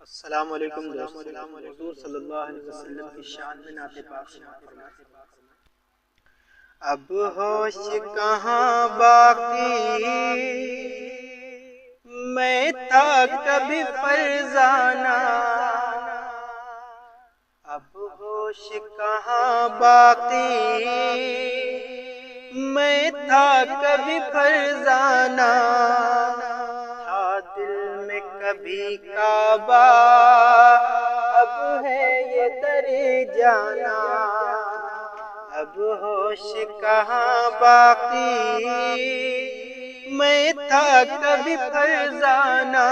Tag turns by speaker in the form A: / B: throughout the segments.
A: السلام علیکم دوستو، حضور صلی اللہ علیہ وسلم کی شان میں نعت پاک سماعت فرمائیں۔ اب ہوش کہاں باقی میں تھا کبھی فرزانہ، اب ہوش کہاں باقی میں تھا کبھی فرزانہ، کبھی کعبہ اب ہے یہ در جانا، اب ہوش کہاں باقی میں تھا کبھی فرزانہ،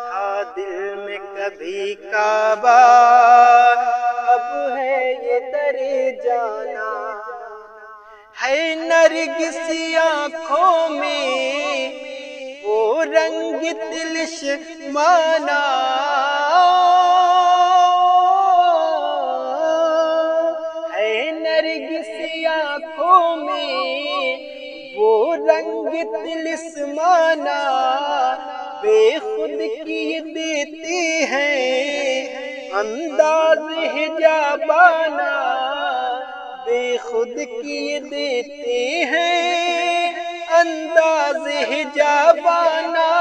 A: تھا دل میں کبھی کعبہ اب ہے یہ در جانا، ہے نرگسی آنکھوں میں وہ رنگ دلش مانا، ہے نرگسی آنکھوں میں وہ رنگ دلش مانا، بے خود کی دیتی ہے انداز حجابانہ، بے خود کی دیتی ہے انداز حجابانہ،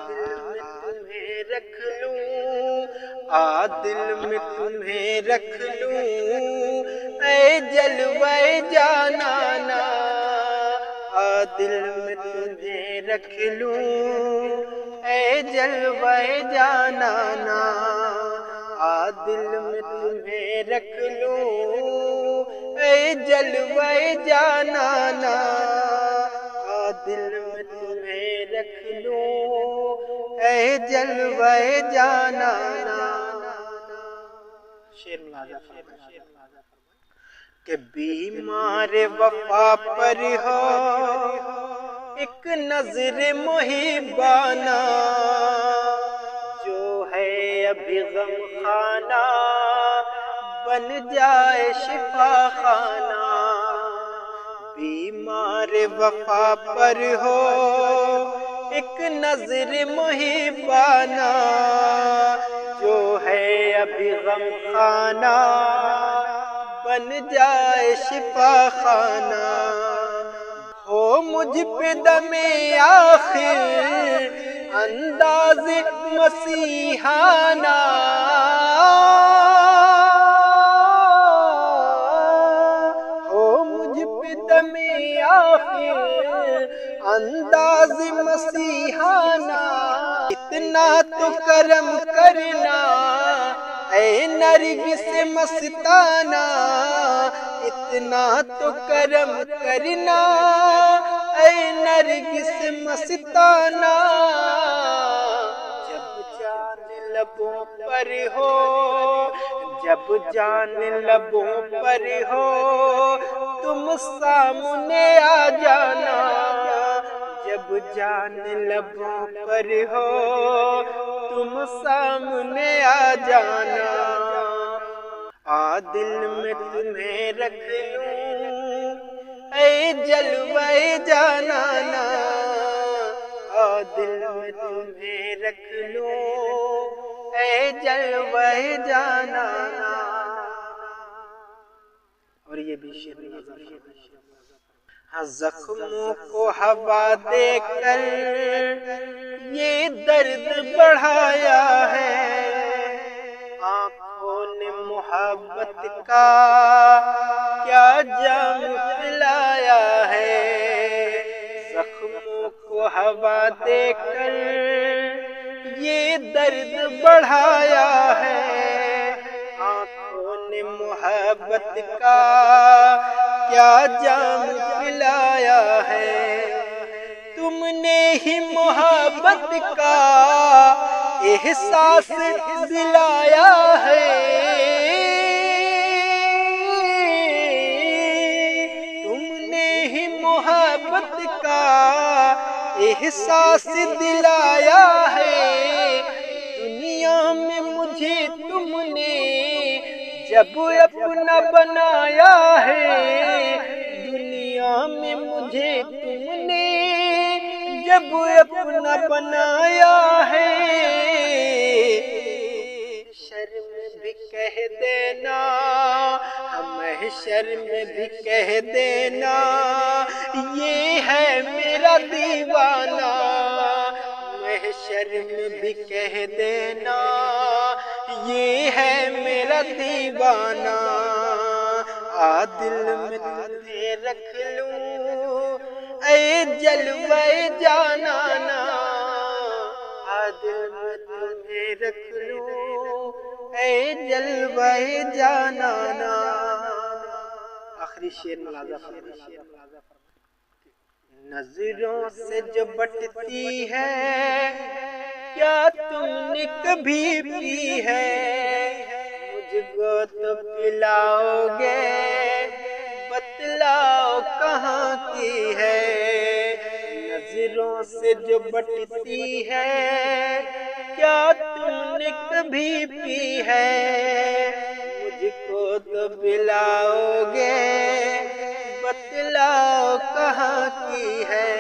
A: دل میں تمہیں رکھ لوں، دل میں تمہیں رکھ لوں اے جلوے جانانا، دل میں تمہیں رکھ لوں اے جلوے جانانا، دل میں تمہیں رکھ لوں اے جلوے جانانا، دل میں تمہیں رکھ لوں اے جلوے جانانا۔ شعر ملاحظہ فرمائیں کہ بیمار وفا پر ہو ایک نظر محبانہ، جو ہے ابھی غم خانہ بن جائے شفا خانہ، بیمار وفا پر ہو ایک نظر محبانہ، جو ہے ابھی غم خانہ بن جائے شفا خانہ، ہو مجھ پہ دم آخر انداز مسیحانہ، انداز مسیحانہ، اتنا تو کرم کرنا اے نرگس مستانہ، اتنا تو کرم کرنا اے نرگس مستانہ، جب جان لبوں پر ہو، جب جان لبوں پر ہو تم سامنے آ جانا، جب جان لبوں پر ہو تم سامنے آ جانا، دل میں تمہیں رکھ لوں اے جلوے جانانا، دل میں تمہیں رکھ لوں اے جلوے جانانا۔ اور یہ بھی شعر زخموں کو ہوا دے کر یہ درد بڑھایا ہے، آنکھوں نے محبت کا کیا جام پلایا ہے، زخموں کو ہوا دے کر یہ درد بڑھایا ہے، آنکھوں نے محبت کا کیا جام پلایا ہے، تم نے ہی محبت کا احساس دلایا ہے، تم نے ہی محبت کا احساس دلایا ہے، دنیا میں مجھے تم نے جب اپنا بنایا ہے، دنیا میں مجھے تم نے جب اپنا بنایا محشر میں بھی کہہ دینا یہ ہے میرا دیوانہ، محشر میں بھی کہہ دینا یہ ہے میرا دیوانہ، دل میں تجھے رکھ لوں اے جلوہ جانانا، دل میں تجھے رکھ لوں اے جلوہ جانانا۔ آخری شعر ملاحظہ فرمائیے، نظروں سے جو بٹتی ہے کیا تم نے کبھی پی ہے، مجھ کو تو پلاؤ گے بتلاؤ کہاں کی ہے، نظروں سے جو بٹتی ہے کیا تم نے کبھی پی ہے، مجھ کو تو پلاؤ گے بتلاؤ کہاں کی ہے،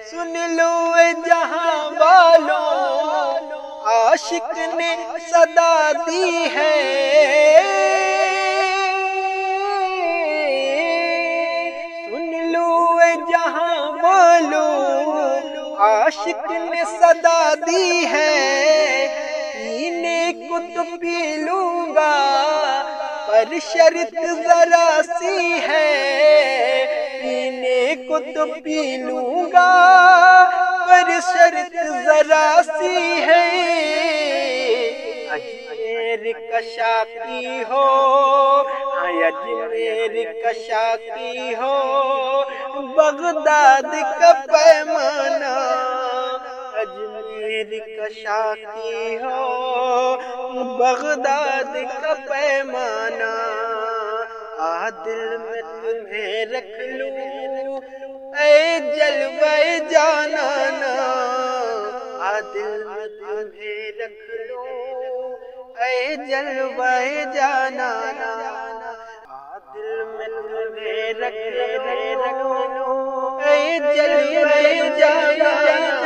A: سن لو اے جہاں والوں عاشق نے صدا دی ہے، سن لو اے جہاں والوں عاشق نے صدا دی ہے، پینے کو تو پی لوں گا پر شرط ذرا سی ہے، پینے کو تو پی لوں گا پر شرط ذرا سی ہے، اجمیر کا شاقی ہو اجمیر کا شاقی ہو بغداد کا پیمانہ، اجمیر کا شاقی ہو بغداد کا پیمانہ، دل میں تمہیں رکھ لوں اے جلوہ جانانا، دل میں تمہیں رکھ لوں اے جلوہ جانانا، دل میں تمہیں رکھ لوں اے جلوہ جانانا۔